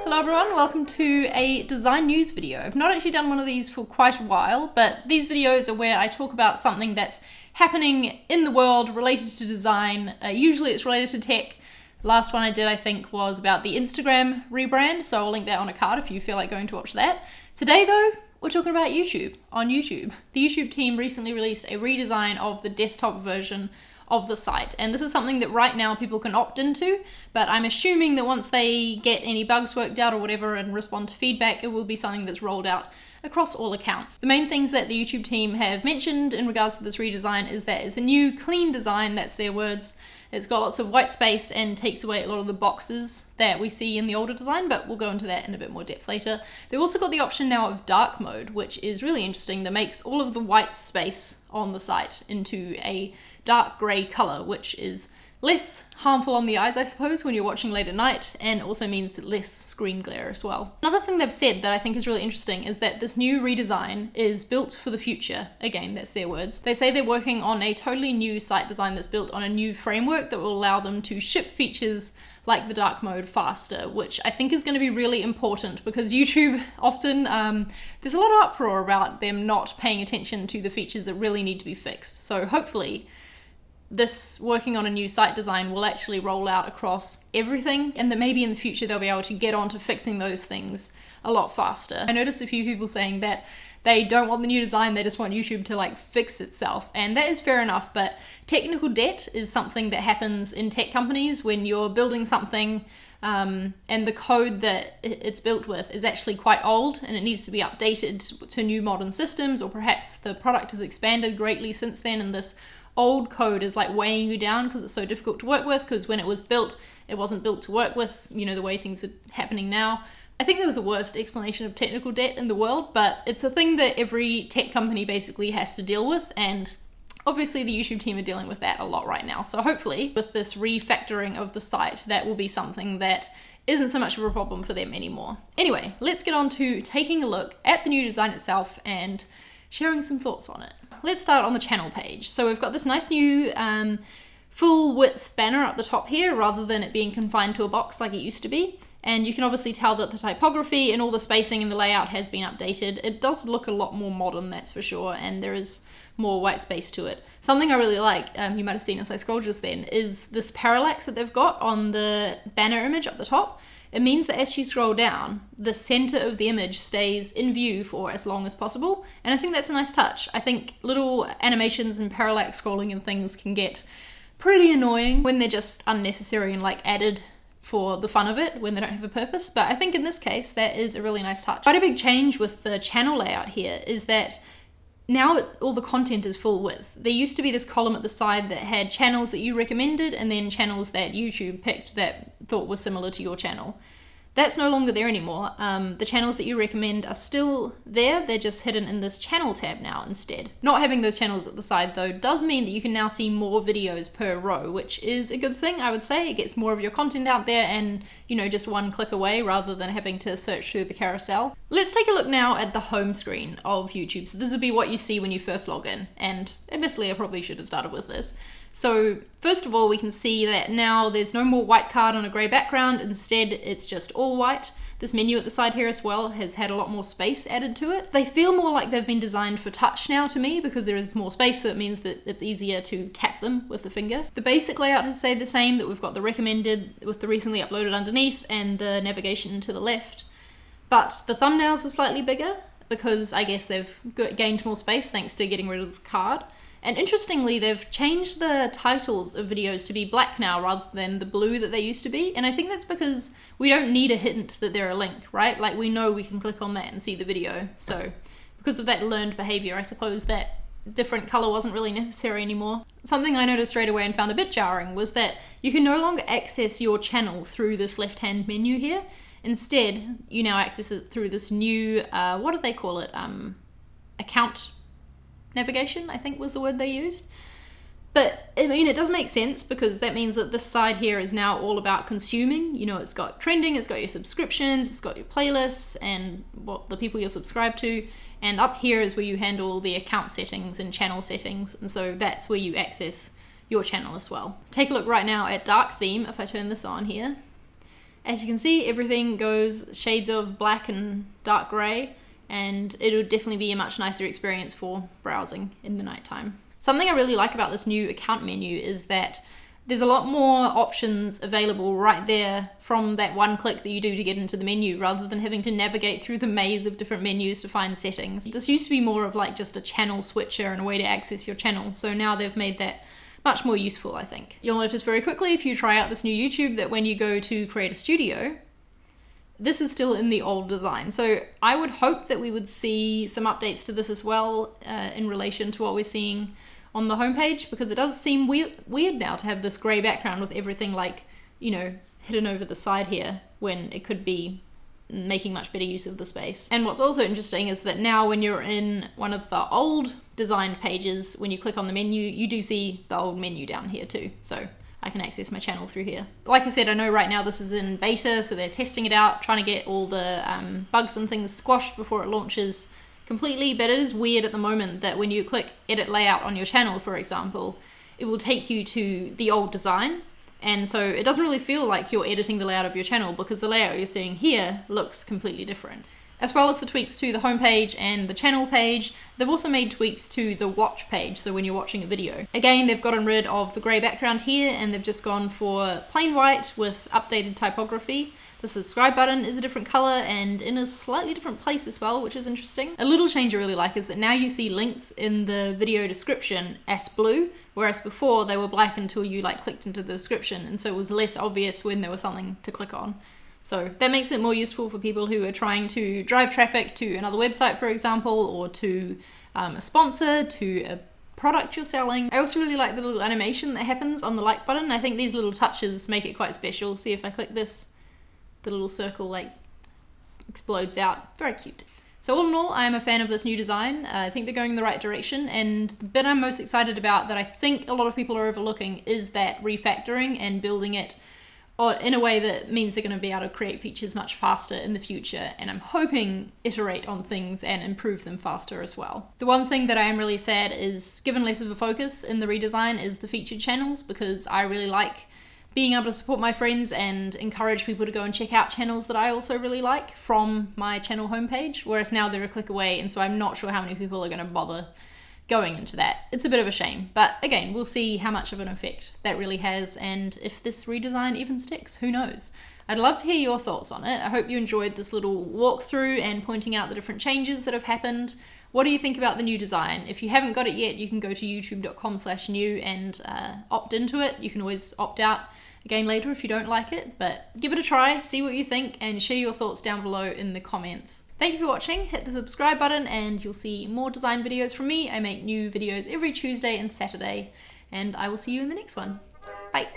Hello everyone, welcome to a design news video. I've not actually done one of these for quite a while, but these videos are where I talk about something that's happening in the world related to design. Usually it's related to tech. Last one I did, I think, was about the Instagram rebrand, so I'll link that on a card if you feel like going to watch that. Today though, we're talking about YouTube, on YouTube. The YouTube team recently released a redesign of the desktop version of the site, and this is something that right now people can opt into, but I'm assuming that once they get any bugs worked out or whatever and respond to feedback, it will be something that's rolled out across all accounts. The main things that the YouTube team have mentioned in regards to this redesign is that it's a new clean design, that's their words. It's got lots of white space and takes away a lot of the boxes that we see in the older design, but we'll go into that in a bit more depth later. They've also got the option now of dark mode, which is really interesting, that makes all of the white space on the site into a dark grey colour, which is less harmful on the eyes, I suppose, when you're watching late at night, and also means that less screen glare as well. Another thing they've said that I think is really interesting is that this new redesign is built for the future. Again, that's their words. They say they're working on a totally new site design that's built on a new framework that will allow them to ship features like the dark mode faster, which I think is going to be really important because YouTube often, there's a lot of uproar about them not paying attention to the features that really need to be fixed. So hopefully this working on a new site design will actually roll out across everything, and that maybe in the future they'll be able to get on to fixing those things a lot faster. I noticed a few people saying that they don't want the new design, they just want YouTube to fix itself, and that is fair enough, but technical debt is something that happens in tech companies when you're building something and the code that it's built with is actually quite old and it needs to be updated to new modern systems, or perhaps the product has expanded greatly since then and this old code is weighing you down because it's so difficult to work with, because when it was built, it wasn't built to work with, the way things are happening now. I think that was the worst explanation of technical debt in the world, but it's a thing that every tech company basically has to deal with, and obviously the YouTube team are dealing with that a lot right now. So hopefully with this refactoring of the site, that will be something that isn't so much of a problem for them anymore. Anyway, let's get on to taking a look at the new design itself and sharing some thoughts on it. Let's start on the channel page. So we've got this nice new full width banner up the top here, rather than it being confined to a box like it used to be. And you can obviously tell that the typography and all the spacing and the layout has been updated. It does look a lot more modern, that's for sure, and there is more white space to it. Something I really like, you might have seen as I scrolled just then, is this parallax that they've got on the banner image up the top. It means that as you scroll down, the center of the image stays in view for as long as possible, and I think that's a nice touch. I think little animations and parallax scrolling and things can get pretty annoying when they're just unnecessary and added for the fun of it, when they don't have a purpose, but I think in this case that is a really nice touch. Quite a big change with the channel layout here is that now all the content is full width. There used to be this column at the side that had channels that you recommended and then channels that YouTube picked that thought were similar to your channel. That's no longer there anymore. The channels that you recommend are still there, they're just hidden in this channel tab now instead. Not having those channels at the side though does mean that you can now see more videos per row, which is a good thing, I would say. It gets more of your content out there and, just one click away rather than having to search through the carousel. Let's take a look now at the home screen of YouTube. So this would be what you see when you first log in, and admittedly I probably should have started with this. So first of all, we can see that now there's no more white card on a grey background. Instead, it's just all white. This menu at the side here as well has had a lot more space added to it. They feel more like they've been designed for touch now to me, because there is more space, so it means that it's easier to tap them with the finger. The basic layout has stayed the same, that we've got the recommended with the recently uploaded underneath and the navigation to the left. But the thumbnails are slightly bigger because I guess they've gained more space thanks to getting rid of the card. And interestingly, they've changed the titles of videos to be black now rather than the blue that they used to be. And I think that's because we don't need a hint that they're a link, right? We know we can click on that and see the video. So because of that learned behavior, I suppose that different color wasn't really necessary anymore. Something I noticed straight away and found a bit jarring was that you can no longer access your channel through this left-hand menu here. Instead, you now access it through this new, what do they call it? Account navigation, I think was the word they used. But I mean, it does make sense, because that means that this side here is now all about consuming. It's got trending, it's got your subscriptions, it's got your playlists and what the people you're subscribed to. And up here is where you handle the account settings and channel settings. And so that's where you access your channel as well. Take a look right now at dark theme. If I turn this on here, as you can see, everything goes shades of black and dark gray, and it would definitely be a much nicer experience for browsing in the nighttime. Something I really like about this new account menu is that there's a lot more options available right there from that one click that you do to get into the menu, rather than having to navigate through the maze of different menus to find settings. This used to be more of like just a channel switcher and a way to access your channel, so now they've made that much more useful, I think. You'll notice very quickly if you try out this new YouTube that when you go to create a studio, this is still in the old design. So I would hope that we would see some updates to this as well in relation to what we're seeing on the homepage, because it does seem weird now to have this grey background with everything like, you know, hidden over the side here, when it could be making much better use of the space. And what's also interesting is that now when you're in one of the old designed pages, when you click on the menu, you do see the old menu down here too. So I can access my channel through here. Like I said, I know right now this is in beta, so they're testing it out, trying to get all the bugs and things squashed before it launches completely, but it is weird at the moment that when you click edit layout on your channel, for example, it will take you to the old design. And so it doesn't really feel like you're editing the layout of your channel, because the layout you're seeing here looks completely different. As well as the tweaks to the homepage and the channel page, they've also made tweaks to the watch page, so when you're watching a video. Again, they've gotten rid of the grey background here, and they've just gone for plain white with updated typography. The subscribe button is a different color and in a slightly different place as well, which is interesting. A little change I really like is that now you see links in the video description as blue, whereas before they were black until you like clicked into the description, and so it was less obvious when there was something to click on. So that makes it more useful for people who are trying to drive traffic to another website, for example, or to a sponsor, to a product you're selling. I also really like the little animation that happens on the like button. I think these little touches make it quite special. See, if I click this, the little circle like explodes out. Very cute. So all in all, I'm a fan of this new design. I think they're going in the right direction, and the bit I'm most excited about that I think a lot of people are overlooking is that refactoring and building it in a way that means they're going to be able to create features much faster in the future, and I'm hoping iterate on things and improve them faster as well. The one thing that I am really sad is given less of a focus in the redesign is the featured channels, because I really like being able to support my friends and encourage people to go and check out channels that I also really like from my channel homepage, whereas now they're a click away, and so I'm not sure how many people are going to bother going into that. It's a bit of a shame, but again, we'll see how much of an effect that really has, and if this redesign even sticks, who knows. I'd love to hear your thoughts on it. I hope you enjoyed this little walkthrough and pointing out the different changes that have happened. What do you think about the new design? If you haven't got it yet, you can go to youtube.com/new and opt into it. You can always opt out again later if you don't like it, but give it a try, see what you think, and share your thoughts down below in the comments. Thank you for watching. Hit the subscribe button and you'll see more design videos from me. I make new videos every Tuesday and Saturday, and I will see you in the next one. Bye.